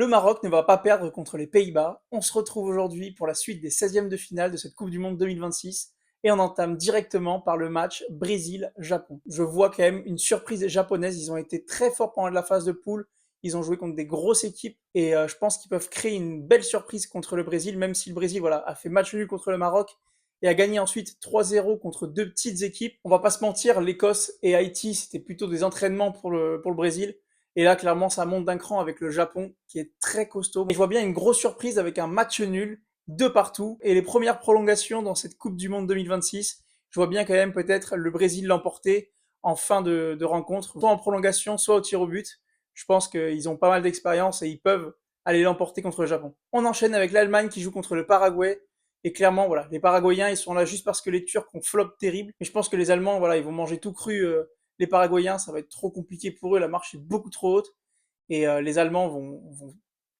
Le Maroc ne va pas perdre contre les Pays-Bas. On se retrouve aujourd'hui pour la suite des 16e de finale de cette Coupe du Monde 2026 et on entame directement par le match Brésil-Japon. Je vois quand même une surprise japonaise. Ils ont été très forts pendant la phase de poule. Ils ont joué contre des grosses équipes et je pense qu'ils peuvent créer une belle surprise contre le Brésil, même si le Brésil a fait match nul contre le Maroc et a gagné ensuite 3-0 contre deux petites équipes. On va pas se mentir, l'Écosse et Haïti, c'était plutôt des entraînements pour le Brésil. Et là, clairement, ça monte d'un cran avec le Japon, qui est très costaud. Et je vois bien une grosse surprise avec un match nul, de partout. Et les premières prolongations dans cette Coupe du Monde 2026, je vois bien quand même peut-être le Brésil l'emporter en fin de rencontre, soit en prolongation, soit au tir au but. Je pense qu'ils ont pas mal d'expérience et ils peuvent aller l'emporter contre le Japon. On enchaîne avec l'Allemagne qui joue contre le Paraguay. Et clairement, voilà, les Paraguayens, ils sont là juste parce que les Turcs ont flop terrible. Mais je pense que les Allemands, voilà, ils vont manger tout cru. Les Paraguayens, ça va être trop compliqué pour eux. La marche est beaucoup trop haute. Et les Allemands vont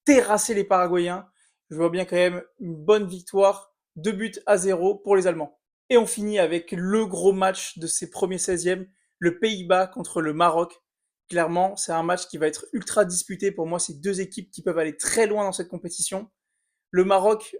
terrasser les Paraguayens. Je vois bien quand même une bonne victoire, 2 buts à 0 pour les Allemands. Et on finit avec le gros match de ces premiers 16e, le Pays-Bas contre le Maroc. Clairement, c'est un match qui va être ultra disputé. Pour moi, c'est deux équipes qui peuvent aller très loin dans cette compétition. Le Maroc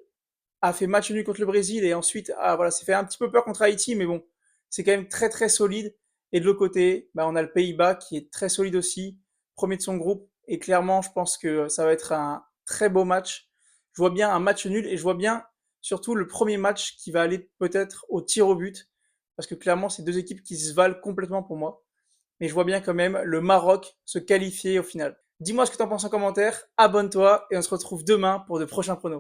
a fait match nul contre le Brésil et ensuite s'est fait un petit peu peur contre Haïti, mais bon, c'est quand même très très solide. Et de l'autre côté, on a le Pays-Bas qui est très solide aussi, premier de son groupe. Et clairement, je pense que ça va être un très beau match. Je vois bien un match nul et je vois bien surtout le premier match qui va aller peut-être au tir au but, parce que clairement, c'est deux équipes qui se valent complètement pour moi. Mais je vois bien quand même le Maroc se qualifier au final. Dis-moi ce que t'en penses en commentaire, abonne-toi et on se retrouve demain pour de prochains pronos.